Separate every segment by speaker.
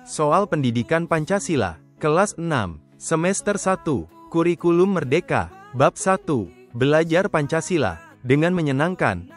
Speaker 1: Soal pendidikan Pancasila, kelas 6, semester 1, Kurikulum Merdeka, bab 1, Belajar Pancasila, dengan menyenangkan.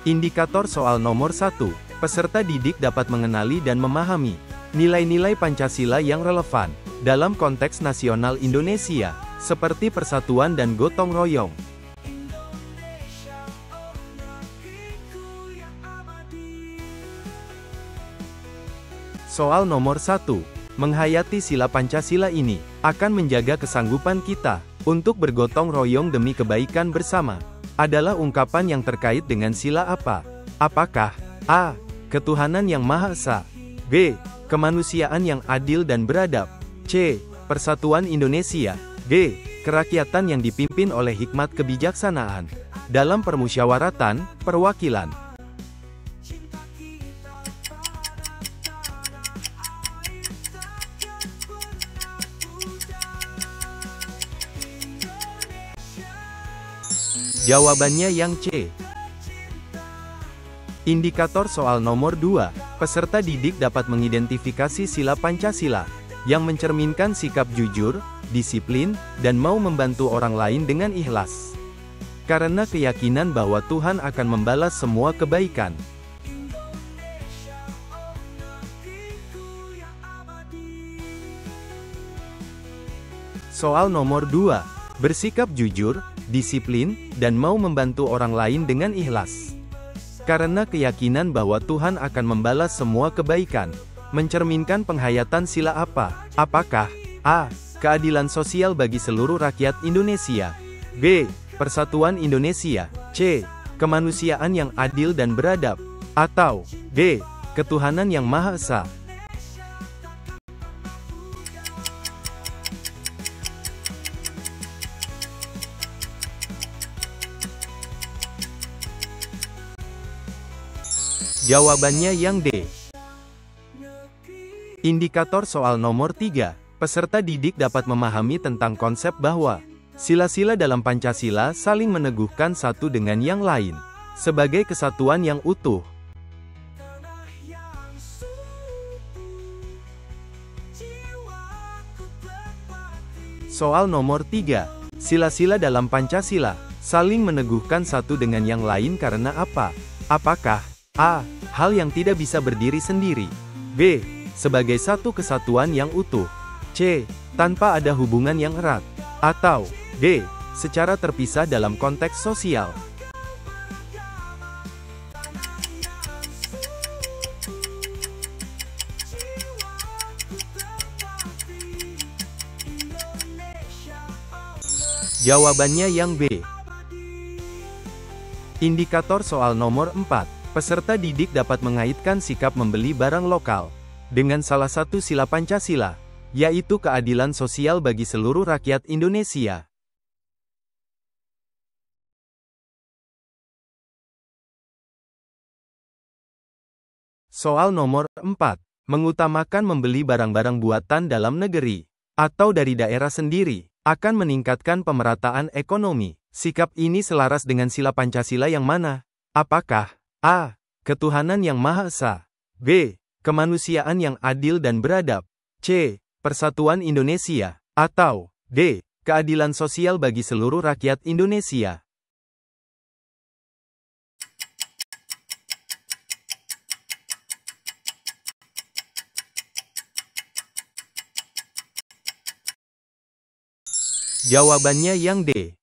Speaker 1: Indikator soal nomor 1. Peserta didik dapat mengenali dan memahami nilai-nilai Pancasila yang relevan dalam konteks nasional Indonesia, seperti persatuan dan gotong royong. Soal nomor 1. Menghayati sila Pancasila ini akan menjaga kesanggupan kita untuk bergotong royong demi kebaikan bersama. Adalah ungkapan yang terkait dengan sila apa? Apakah A. Ketuhanan yang Maha Esa, B. Kemanusiaan yang adil dan beradab, C. Persatuan Indonesia, D. Kerakyatan yang dipimpin oleh hikmat kebijaksanaan dalam permusyawaratan, perwakilan. Jawabannya yang C. Indikator soal nomor 2. Peserta didik dapat mengidentifikasi sila Pancasila yang mencerminkan sikap jujur, disiplin, dan mau membantu orang lain dengan ikhlas. Karena keyakinan bahwa Tuhan akan membalas semua kebaikan. Soal nomor 2. Bersikap jujur, disiplin, dan mau membantu orang lain dengan ikhlas. Karena keyakinan bahwa Tuhan akan membalas semua kebaikan. Mencerminkan penghayatan sila apa? Apakah A. Keadilan sosial bagi seluruh rakyat Indonesia, B. Persatuan Indonesia, C. Kemanusiaan yang adil dan beradab, atau D. Ketuhanan yang Maha Esa? Jawabannya yang D. Indikator soal nomor 3. Peserta didik dapat memahami tentang konsep bahwa sila-sila dalam Pancasila saling meneguhkan satu dengan yang lain sebagai kesatuan yang utuh. Soal nomor 3. Sila-sila dalam Pancasila saling meneguhkan satu dengan yang lain karena apa? Apakah A. Hal yang tidak bisa berdiri sendiri, B. Sebagai satu kesatuan yang utuh, C. Tanpa ada hubungan yang erat, atau D. Secara terpisah dalam konteks sosial. Jawabannya yang B. Indikator soal nomor 4. Peserta didik dapat mengaitkan sikap membeli barang lokal dengan salah satu sila Pancasila, yaitu keadilan sosial bagi seluruh rakyat Indonesia. Soal nomor 4. Mengutamakan membeli barang-barang buatan dalam negeri atau dari daerah sendiri akan meningkatkan pemerataan ekonomi. Sikap ini selaras dengan sila Pancasila yang mana? Apakah A. Ketuhanan yang Maha Esa, B. Kemanusiaan yang adil dan beradab, C. Persatuan Indonesia, atau D. Keadilan sosial bagi seluruh rakyat Indonesia? Jawabannya yang D.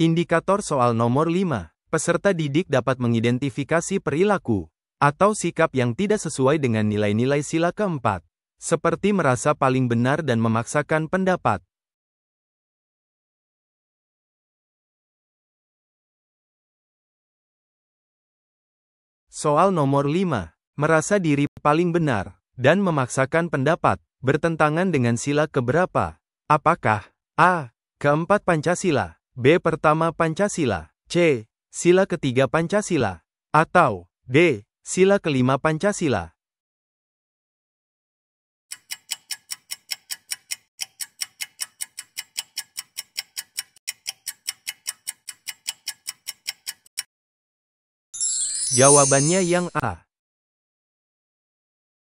Speaker 1: Indikator soal nomor 5. Peserta didik dapat mengidentifikasi perilaku atau sikap yang tidak sesuai dengan nilai-nilai sila keempat, seperti merasa paling benar dan memaksakan pendapat. Soal nomor 5. Merasa diri paling benar dan memaksakan pendapat, bertentangan dengan sila keberapa? Apakah A. Keempat Pancasila, B. Pertama Pancasila, C. Sila ketiga Pancasila, atau D. Sila kelima Pancasila? Jawabannya yang A.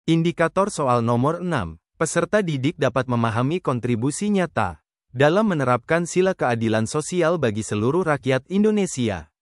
Speaker 1: Indikator soal nomor 6. Peserta didik dapat memahami kontribusi nyata dalam menerapkan sila keadilan sosial bagi seluruh rakyat Indonesia.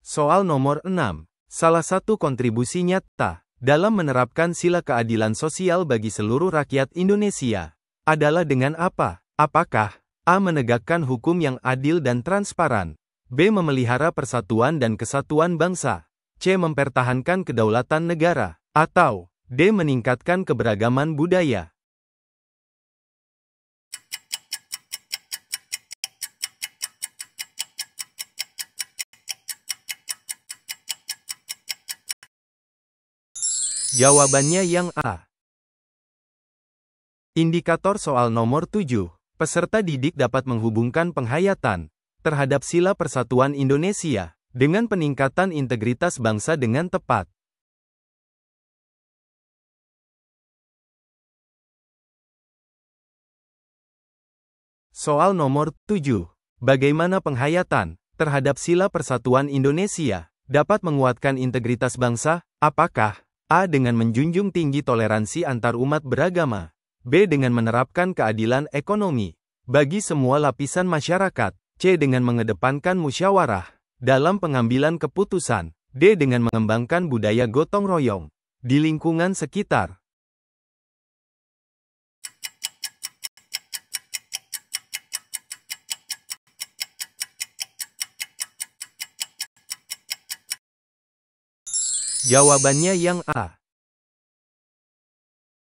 Speaker 1: Soal nomor 6. Salah satu kontribusi nyata dalam menerapkan sila keadilan sosial bagi seluruh rakyat Indonesia adalah dengan apa? Apakah A. Menegakkan hukum yang adil dan transparan, B. Memelihara persatuan dan kesatuan bangsa, C. Mempertahankan kedaulatan negara, atau D. Meningkatkan keberagaman budaya? Jawabannya yang A. Indikator soal nomor 7. Peserta didik dapat menghubungkan penghayatan terhadap sila persatuan Indonesia dengan peningkatan integritas bangsa dengan tepat. Soal nomor 7. Bagaimana penghayatan terhadap sila persatuan Indonesia dapat menguatkan integritas bangsa? Apakah A. Dengan menjunjung tinggi toleransi antar umat beragama, B. Dengan menerapkan keadilan ekonomi bagi semua lapisan masyarakat, C. Dengan mengedepankan musyawarah dalam pengambilan keputusan, D. Dengan mengembangkan budaya gotong royong di lingkungan sekitar? Jawabannya yang A.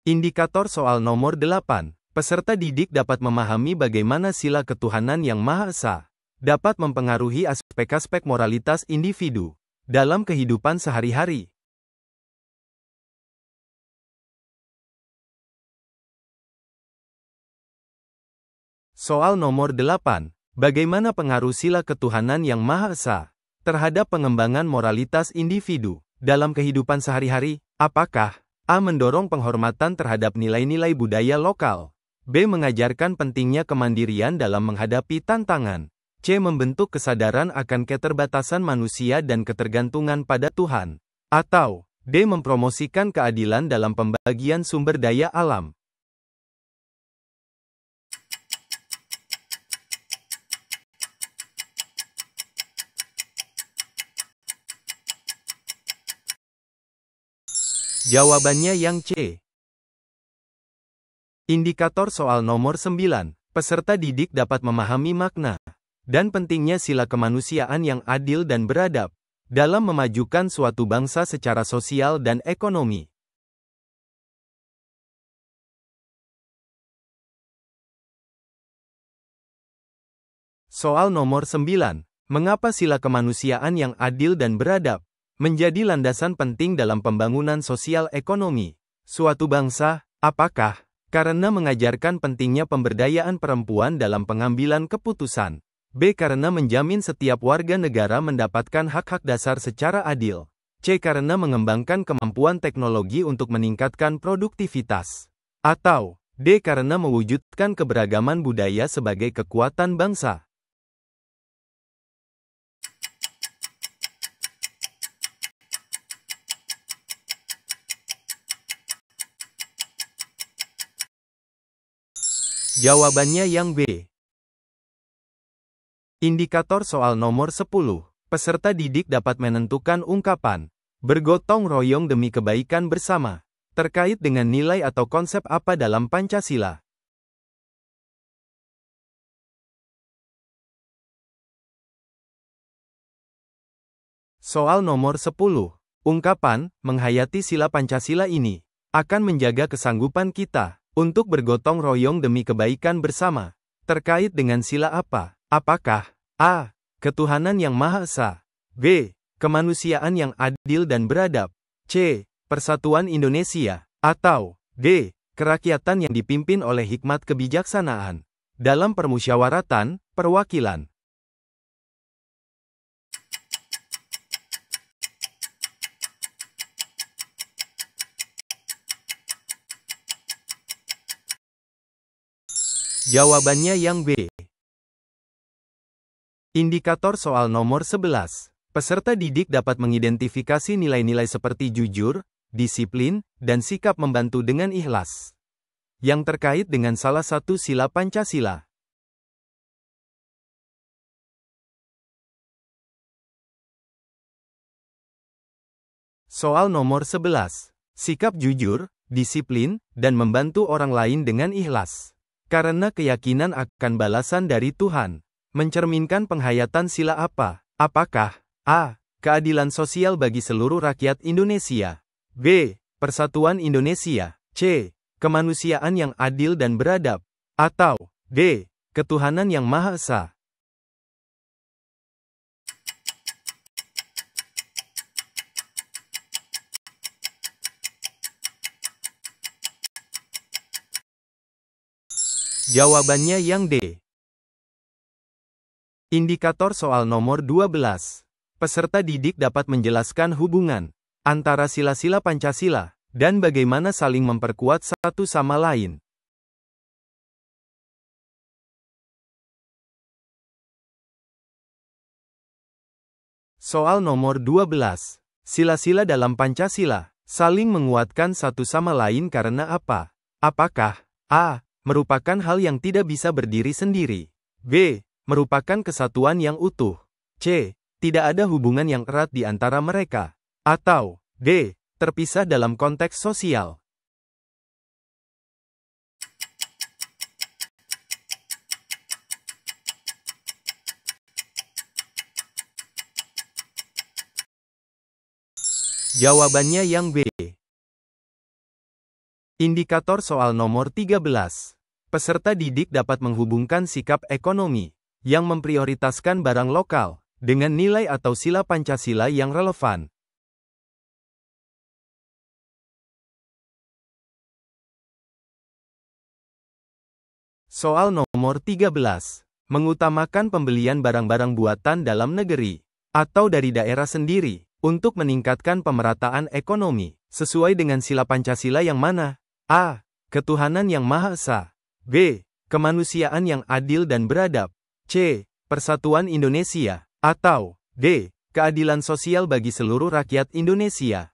Speaker 1: Indikator soal nomor 8. Peserta didik dapat memahami bagaimana sila ketuhanan yang Maha Esa dapat mempengaruhi aspek-aspek moralitas individu dalam kehidupan sehari-hari. Soal nomor 8. Bagaimana pengaruh sila ketuhanan yang Maha Esa terhadap pengembangan moralitas individu dalam kehidupan sehari-hari? Apakah A. Mendorong penghormatan terhadap nilai-nilai budaya lokal, B. Mengajarkan pentingnya kemandirian dalam menghadapi tantangan, C. Membentuk kesadaran akan keterbatasan manusia dan ketergantungan pada Tuhan, atau D. Mempromosikan keadilan dalam pembagian sumber daya alam? Jawabannya yang C. Indikator soal nomor 9. Peserta didik dapat memahami makna dan pentingnya sila kemanusiaan yang adil dan beradab dalam memajukan suatu bangsa secara sosial dan ekonomi. Soal nomor 9. Mengapa sila kemanusiaan yang adil dan beradab menjadi landasan penting dalam pembangunan sosial ekonomi suatu bangsa? Apakah karena mengajarkan pentingnya pemberdayaan perempuan dalam pengambilan keputusan, B. Karena menjamin setiap warga negara mendapatkan hak-hak dasar secara adil, C. Karena mengembangkan kemampuan teknologi untuk meningkatkan produktivitas, atau D. Karena mewujudkan keberagaman budaya sebagai kekuatan bangsa? Jawabannya yang B. Indikator soal nomor 10. Peserta didik dapat menentukan ungkapan bergotong royong demi kebaikan bersama terkait dengan nilai atau konsep apa dalam Pancasila? Soal nomor 10. Ungkapan menghayati sila Pancasila ini akan menjaga kesanggupan kita untuk bergotong royong demi kebaikan bersama terkait dengan sila apa? Apakah A. Ketuhanan yang Maha Esa. B. Kemanusiaan yang adil dan beradab. C. Persatuan Indonesia. Atau D. Kerakyatan yang dipimpin oleh hikmat kebijaksanaan. Dalam permusyawaratan, perwakilan. Jawabannya yang B. Indikator soal nomor 11. Peserta didik dapat mengidentifikasi nilai-nilai seperti jujur, disiplin, dan sikap membantu dengan ikhlas yang terkait dengan salah satu sila Pancasila. Soal nomor 11. Sikap jujur, disiplin, dan membantu orang lain dengan ikhlas karena keyakinan akan balasan dari Tuhan. Mencerminkan penghayatan sila apa? Apakah A. Keadilan sosial bagi seluruh rakyat Indonesia. B. Persatuan Indonesia. C. Kemanusiaan yang adil dan beradab. Atau D. Ketuhanan yang Maha Esa. Jawabannya yang D. Indikator soal nomor 12. Peserta didik dapat menjelaskan hubungan antara sila-sila Pancasila dan bagaimana saling memperkuat satu sama lain. Soal nomor 12. Sila-sila dalam Pancasila saling menguatkan satu sama lain karena apa? Apakah A. Merupakan hal yang tidak bisa berdiri sendiri. B. Merupakan kesatuan yang utuh. C. Tidak ada hubungan yang erat di antara mereka. Atau D. Terpisah dalam konteks sosial. Jawabannya yang B. Indikator soal nomor 13. Peserta didik dapat menghubungkan sikap ekonomi yang memprioritaskan barang lokal dengan nilai atau sila Pancasila yang relevan. Soal nomor 13. Mengutamakan pembelian barang-barang buatan dalam negeri atau dari daerah sendiri untuk meningkatkan pemerataan ekonomi sesuai dengan sila Pancasila yang mana? A. Ketuhanan yang Maha Esa. B. Kemanusiaan yang adil dan beradab. C. Persatuan Indonesia. Atau D. Keadilan sosial bagi seluruh rakyat Indonesia.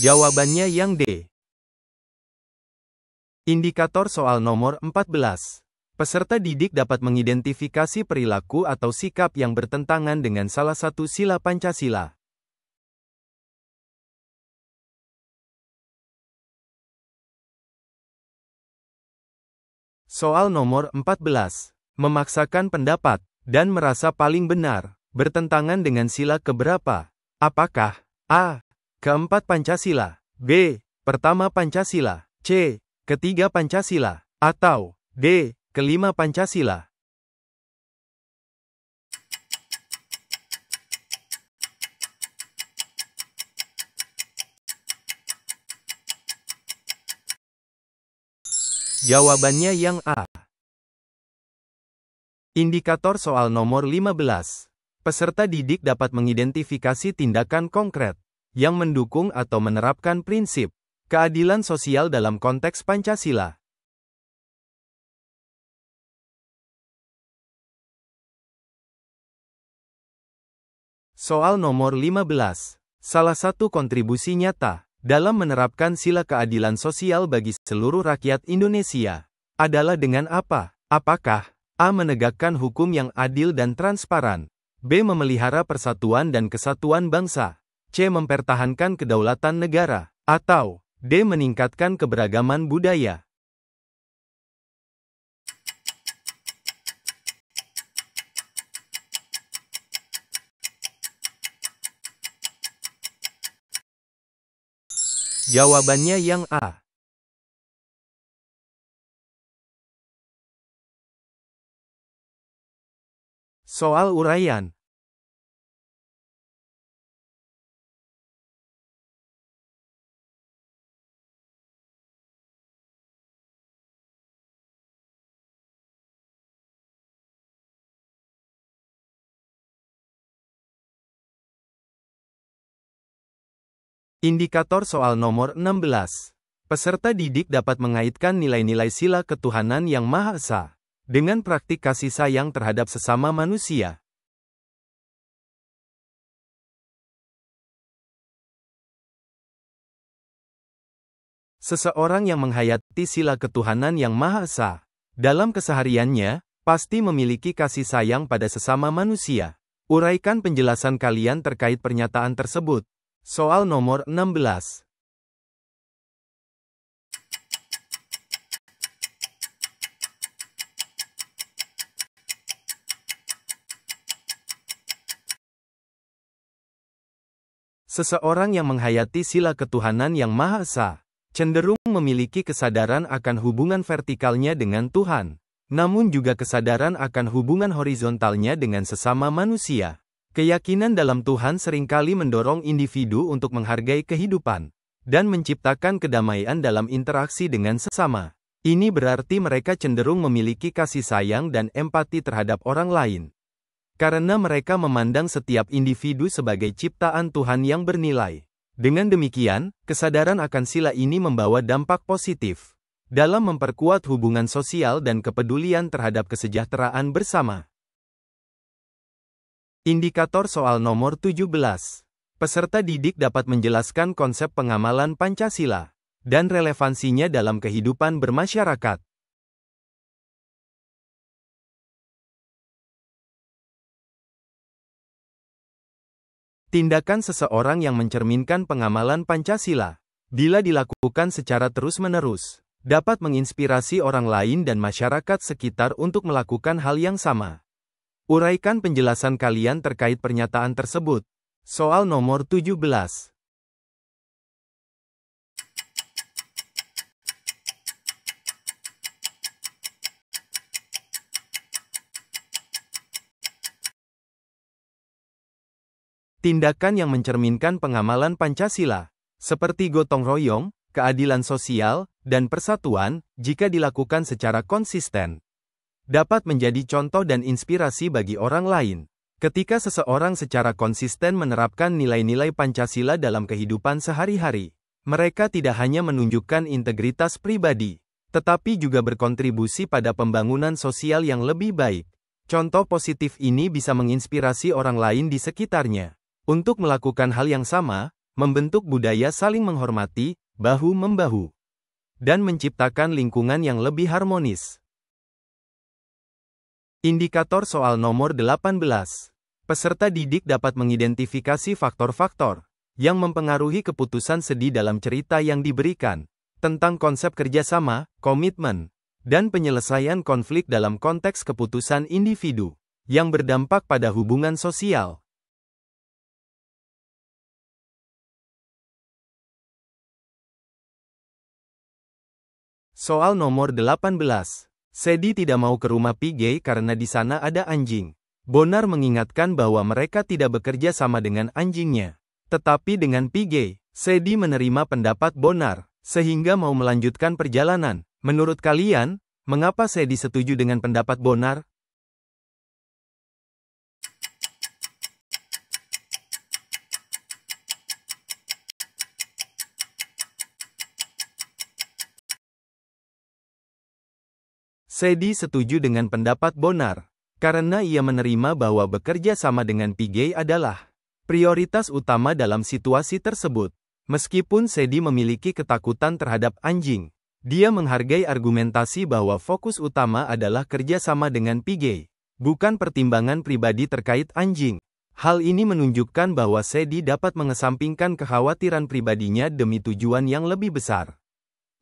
Speaker 1: Jawabannya yang D. Indikator soal nomor 14. Peserta didik dapat mengidentifikasi perilaku atau sikap yang bertentangan dengan salah satu sila Pancasila. Soal nomor 14. Memaksakan pendapat dan merasa paling benar bertentangan dengan sila keberapa? Apakah A. Keempat Pancasila. B. Pertama Pancasila. C. Ketiga Pancasila. Atau D. Kelima Pancasila. Jawabannya yang A. Indikator soal nomor 15. Peserta didik dapat mengidentifikasi tindakan konkret yang mendukung atau menerapkan prinsip keadilan sosial dalam konteks Pancasila. Soal nomor 15. Salah satu kontribusi nyata dalam menerapkan sila keadilan sosial bagi seluruh rakyat Indonesia adalah dengan apa? Apakah A. Menegakkan hukum yang adil dan transparan. B. Memelihara persatuan dan kesatuan bangsa. C. Mempertahankan kedaulatan negara. Atau D. Meningkatkan keberagaman budaya. Jawabannya yang A. Soal uraian. Indikator soal nomor 16. Peserta didik dapat mengaitkan nilai-nilai sila ketuhanan yang Maha Esa dengan praktik kasih sayang terhadap sesama manusia. Seseorang yang menghayati sila ketuhanan yang Maha Esa dalam kesehariannya pasti memiliki kasih sayang pada sesama manusia. Uraikan penjelasan kalian terkait pernyataan tersebut. Soal nomor 16. Seseorang yang menghayati sila ketuhanan yang Maha Esa cenderung memiliki kesadaran akan hubungan vertikalnya dengan Tuhan, namun juga kesadaran akan hubungan horizontalnya dengan sesama manusia. Keyakinan dalam Tuhan seringkali mendorong individu untuk menghargai kehidupan dan menciptakan kedamaian dalam interaksi dengan sesama. Ini berarti mereka cenderung memiliki kasih sayang dan empati terhadap orang lain, karena mereka memandang setiap individu sebagai ciptaan Tuhan yang bernilai. Dengan demikian, kesadaran akan sila ini membawa dampak positif dalam memperkuat hubungan sosial dan kepedulian terhadap kesejahteraan bersama. Indikator soal nomor 17. Peserta didik dapat menjelaskan konsep pengamalan Pancasila dan relevansinya dalam kehidupan bermasyarakat. Tindakan seseorang yang mencerminkan pengamalan Pancasila, bila dilakukan secara terus-menerus, dapat menginspirasi orang lain dan masyarakat sekitar untuk melakukan hal yang sama. Uraikan penjelasan kalian terkait pernyataan tersebut. Soal nomor 17. Tindakan yang mencerminkan pengamalan Pancasila, seperti gotong royong, keadilan sosial, dan persatuan, jika dilakukan secara konsisten, dapat menjadi contoh dan inspirasi bagi orang lain. Ketika seseorang secara konsisten menerapkan nilai-nilai Pancasila dalam kehidupan sehari-hari, mereka tidak hanya menunjukkan integritas pribadi, tetapi juga berkontribusi pada pembangunan sosial yang lebih baik. Contoh positif ini bisa menginspirasi orang lain di sekitarnya untuk melakukan hal yang sama, membentuk budaya saling menghormati, bahu-membahu, dan menciptakan lingkungan yang lebih harmonis. Indikator soal nomor 18. Peserta didik dapat mengidentifikasi faktor-faktor yang mempengaruhi keputusan sedih dalam cerita yang diberikan, tentang konsep kerjasama, komitmen, dan penyelesaian konflik dalam konteks keputusan individu, yang berdampak pada hubungan sosial. Soal nomor 18. Sadie tidak mau ke rumah PJ karena di sana ada anjing. Bonar mengingatkan bahwa mereka tidak bekerja sama dengan anjingnya, tetapi dengan PJ. Sadie menerima pendapat Bonar, sehingga mau melanjutkan perjalanan. Menurut kalian, mengapa Sadie setuju dengan pendapat Bonar? Sadie setuju dengan pendapat Bonar, karena ia menerima bahwa bekerja sama dengan PJ adalah prioritas utama dalam situasi tersebut. Meskipun Sadie memiliki ketakutan terhadap anjing, dia menghargai argumentasi bahwa fokus utama adalah kerja sama dengan PJ, bukan pertimbangan pribadi terkait anjing. Hal ini menunjukkan bahwa Sadie dapat mengesampingkan kekhawatiran pribadinya demi tujuan yang lebih besar,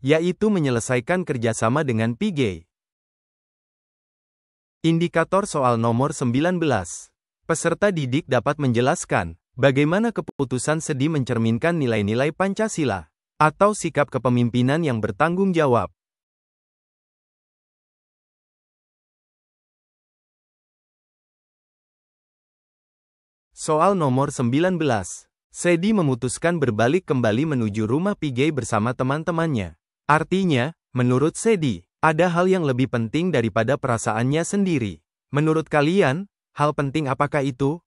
Speaker 1: yaitu menyelesaikan kerjasama dengan PJ. Indikator soal nomor 19. Peserta didik dapat menjelaskan bagaimana keputusan Sadie mencerminkan nilai-nilai Pancasila atau sikap kepemimpinan yang bertanggung jawab. Soal nomor 19. Sadie memutuskan berbalik kembali menuju rumah PJ bersama teman-temannya. Artinya, menurut Sadie, ada hal yang lebih penting daripada perasaannya sendiri. Menurut kalian, hal penting apakah itu?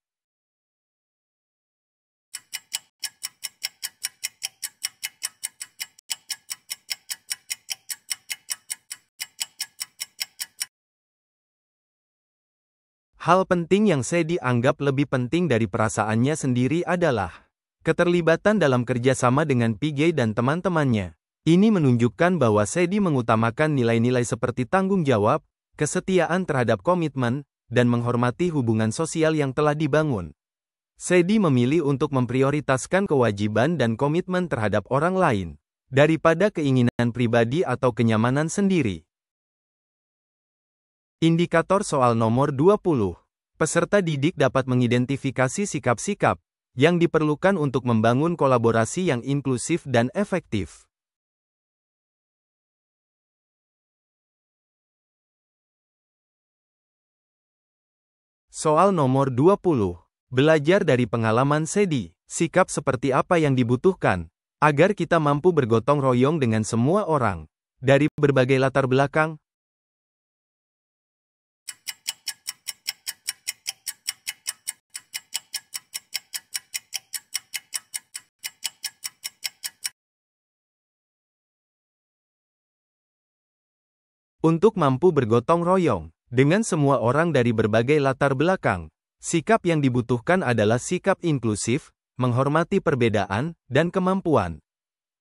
Speaker 1: Hal penting yang Sadie anggap lebih penting dari perasaannya sendiri adalah keterlibatan dalam kerjasama dengan PJ dan teman-temannya. Ini menunjukkan bahwa Sadie mengutamakan nilai-nilai seperti tanggung jawab, kesetiaan terhadap komitmen, dan menghormati hubungan sosial yang telah dibangun. Sadie memilih untuk memprioritaskan kewajiban dan komitmen terhadap orang lain, daripada keinginan pribadi atau kenyamanan sendiri. Indikator soal nomor 20. Peserta didik dapat mengidentifikasi sikap-sikap yang diperlukan untuk membangun kolaborasi yang inklusif dan efektif. Soal nomor 20. Belajar dari pengalaman Sadie, sikap seperti apa yang dibutuhkan agar kita mampu bergotong royong dengan semua orang dari berbagai latar belakang. Untuk mampu bergotong royong dengan semua orang dari berbagai latar belakang, sikap yang dibutuhkan adalah sikap inklusif, menghormati perbedaan, dan kemampuan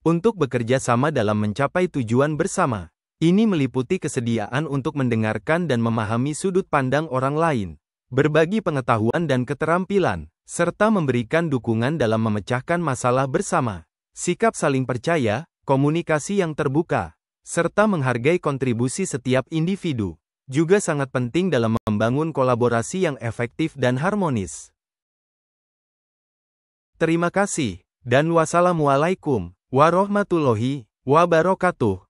Speaker 1: untuk bekerja sama dalam mencapai tujuan bersama. Ini meliputi kesediaan untuk mendengarkan dan memahami sudut pandang orang lain, berbagi pengetahuan dan keterampilan, serta memberikan dukungan dalam memecahkan masalah bersama. Sikap saling percaya, komunikasi yang terbuka, serta menghargai kontribusi setiap individu, juga sangat penting dalam membangun kolaborasi yang efektif dan harmonis. Terima kasih, dan wassalamualaikum warahmatullahi wabarakatuh.